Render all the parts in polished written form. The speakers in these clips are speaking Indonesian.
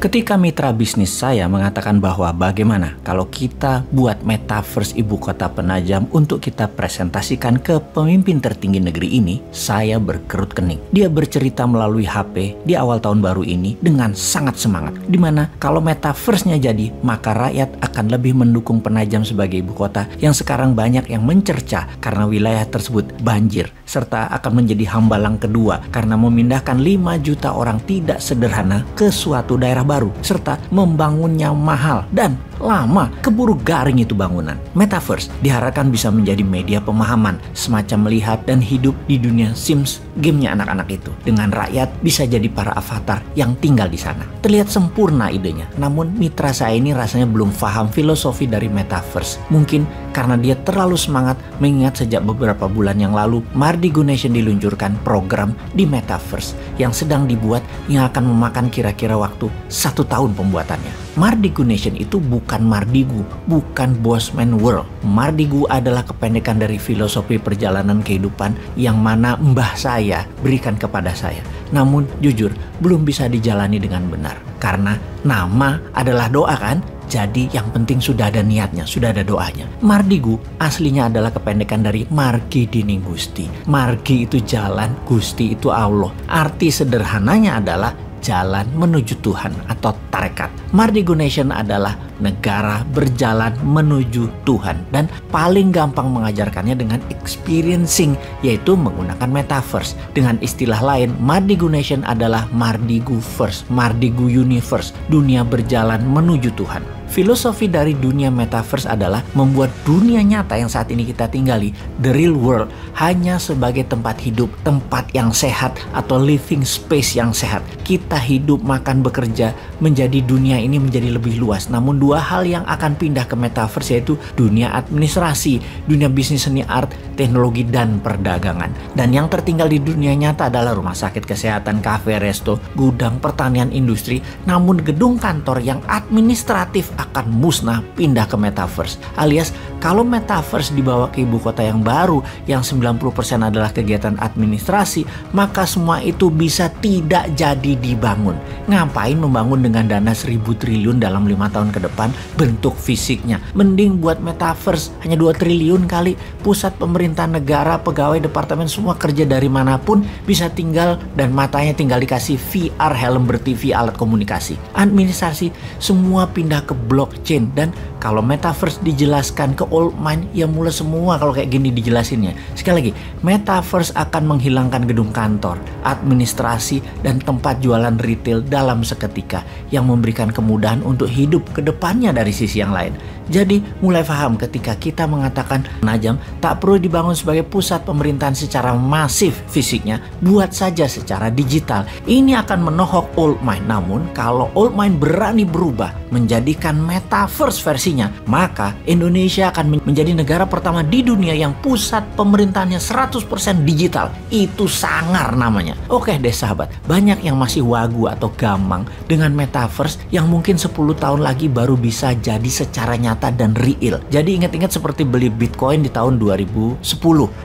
Ketika mitra bisnis saya mengatakan bahwa bagaimana kalau kita buat metaverse ibu kota penajam untuk kita presentasikan ke pemimpin tertinggi negeri ini, saya berkerut kening. Dia bercerita melalui HP di awal tahun baru ini dengan sangat semangat. Dimana kalau metaverse-nya jadi, maka rakyat akan lebih mendukung Penajam sebagai ibu kota yang sekarang banyak yang mencerca karena wilayah tersebut banjir, serta akan menjadi hambalang kedua karena memindahkan 5 juta orang tidak sederhana ke suatu daerah baru, serta membangunnya mahal dan lama, keburu garing itu bangunan. Metaverse diharapkan bisa menjadi media pemahaman, semacam melihat dan hidup di dunia Sims, gamenya anak-anak itu. Dengan rakyat bisa jadi para avatar yang tinggal di sana. Terlihat sempurna idenya, namun mitra saya ini rasanya belum paham filosofi dari metaverse. Mungkin karena dia terlalu semangat mengingat sejak beberapa bulan yang lalu Mardigu Nation diluncurkan program di metaverse yang sedang dibuat yang akan memakan kira-kira waktu 1 tahun pembuatannya. Mardigu Nation itu bukan Mardigu, bukan Bosman World. Mardigu adalah kependekan dari filosofi perjalanan kehidupan yang mana mbah saya berikan kepada saya. Namun jujur belum bisa dijalani dengan benar. Karena nama adalah doa kan? Jadi yang penting sudah ada niatnya, sudah ada doanya. Mardigu aslinya adalah kependekan dari Margi Dining Gusti. Margi itu jalan, Gusti itu Allah. Arti sederhananya adalah jalan menuju Tuhan atau tarekat. Mardigu Nation adalah negara berjalan menuju Tuhan dan paling gampang mengajarkannya dengan experiencing, yaitu menggunakan metaverse. Dengan istilah lain, Mardigu Nation adalah Mardigu First, Mardigu Universe, dunia berjalan menuju Tuhan. Filosofi dari dunia metaverse adalah membuat dunia nyata yang saat ini kita tinggali, the real world, hanya sebagai tempat hidup, tempat yang sehat atau living space yang sehat. Kita hidup, makan, bekerja, menjadi dunia ini menjadi lebih luas. Namun 2 hal yang akan pindah ke metaverse yaitu dunia administrasi, dunia bisnis seni art, teknologi, dan perdagangan. Dan yang tertinggal di dunia nyata adalah rumah sakit, kesehatan, kafe, resto, gudang, pertanian, industri. Namun gedung kantor yang administratif akan musnah pindah ke metaverse. Alias kalau metaverse dibawa ke ibu kota yang baru yang 90% adalah kegiatan administrasi, maka semua itu bisa tidak jadi dibangun. Ngapain membangun dengan dana 1.000 triliun dalam 5 tahun ke depan bentuk fisiknya? Mending buat metaverse hanya 2 triliun kali. Pusat pemerintahan negara, pegawai departemen semua kerja dari manapun, bisa tinggal dan matanya tinggal dikasih VR, helm ber-TV, alat komunikasi. Administrasi semua pindah ke blockchain. Dan kalau metaverse dijelaskan ke old mind, ya mulai semua kalau kayak gini dijelasinnya. Sekali lagi, metaverse akan menghilangkan gedung kantor, administrasi, dan tempat jualan retail dalam seketika yang memberikan kemudahan untuk hidup ke depannya dari sisi yang lain. Jadi mulai paham ketika kita mengatakan Penajam tak perlu dibangun sebagai pusat pemerintahan secara masif fisiknya, buat saja secara digital. Ini akan menohok old mind. Namun kalau old mind berani berubah menjadikan metaverse versinya, maka Indonesia akan menjadi negara pertama di dunia yang pusat pemerintahannya 100% digital. Itu sangar namanya. Oke deh sahabat, banyak yang masih wagu atau gamang dengan metaverse yang mungkin 10 tahun lagi baru bisa jadi secara nyata dan real. Jadi ingat-ingat seperti beli Bitcoin di tahun 2010.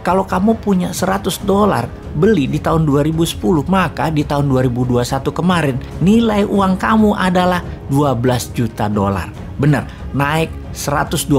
Kalau kamu punya $100 beli di tahun 2010, maka di tahun 2021 kemarin nilai uang kamu adalah $12 juta. Benar, naik 120.000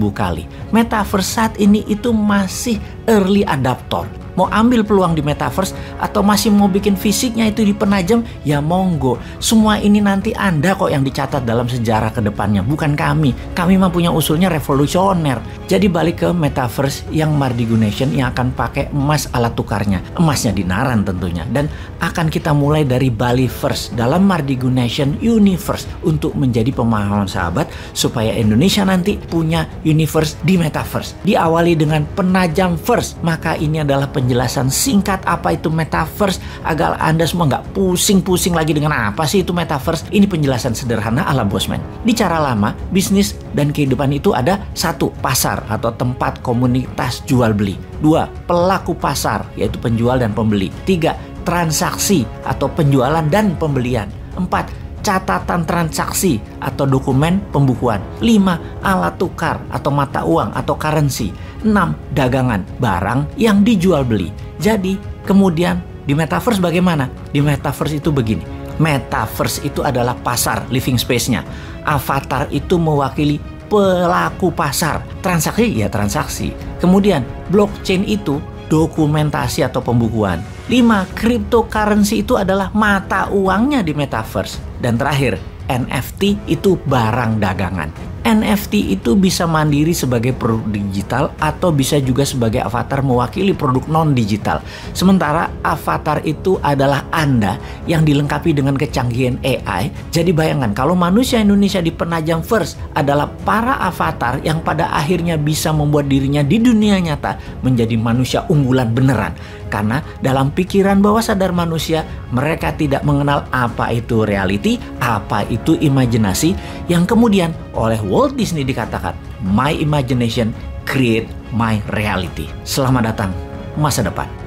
kali. Metaverse saat ini itu masih early adapter. Mau ambil peluang di metaverse atau masih mau bikin fisiknya itu di Penajam, ya monggo. Semua ini nanti Anda kok yang dicatat dalam sejarah ke depannya, bukan kami. Kami mah punya usulnya revolusioner. Jadi balik ke metaverse yang Mardigu Nation yang akan pakai emas alat tukarnya. Emasnya dinaran tentunya. Dan akan kita mulai dari Bali First dalam Mardigu Nation Universe untuk menjadi pemahaman sahabat supaya Indonesia nanti punya universe di metaverse. Diawali dengan Penajam First, maka ini adalah penjelasan singkat apa itu metaverse agar Anda semua nggak pusing-pusing lagi dengan apa sih itu metaverse. Ini penjelasan sederhana ala Bosman. Di cara lama, bisnis dan kehidupan itu ada 1. Pasar atau tempat komunitas jual beli. 2. Pelaku pasar yaitu penjual dan pembeli. 3. Transaksi atau penjualan dan pembelian. 4. Catatan transaksi atau dokumen pembukuan. 5. Alat tukar atau mata uang atau currency. 6. Dagangan, barang yang dijual beli. Jadi kemudian di metaverse bagaimana? Di metaverse itu begini. Metaverse itu adalah pasar, living space-nya. Avatar itu mewakili pelaku pasar. Transaksi ya transaksi. Kemudian blockchain itu dokumentasi atau pembukuan. 5. Cryptocurrency itu adalah mata uangnya di metaverse. Dan terakhir, NFT itu barang dagangan. NFT itu bisa mandiri sebagai produk digital atau bisa juga sebagai avatar mewakili produk non-digital. Sementara avatar itu adalah Anda yang dilengkapi dengan kecanggihan AI. Jadi bayangkan kalau manusia Indonesia di Penajam First adalah para avatar yang pada akhirnya bisa membuat dirinya di dunia nyata menjadi manusia unggulan beneran. Karena dalam pikiran bawah sadar manusia, mereka tidak mengenal apa itu reality, apa itu imajinasi, yang kemudian oleh Walt Disney dikatakan, "My imagination create my reality." Selamat datang masa depan.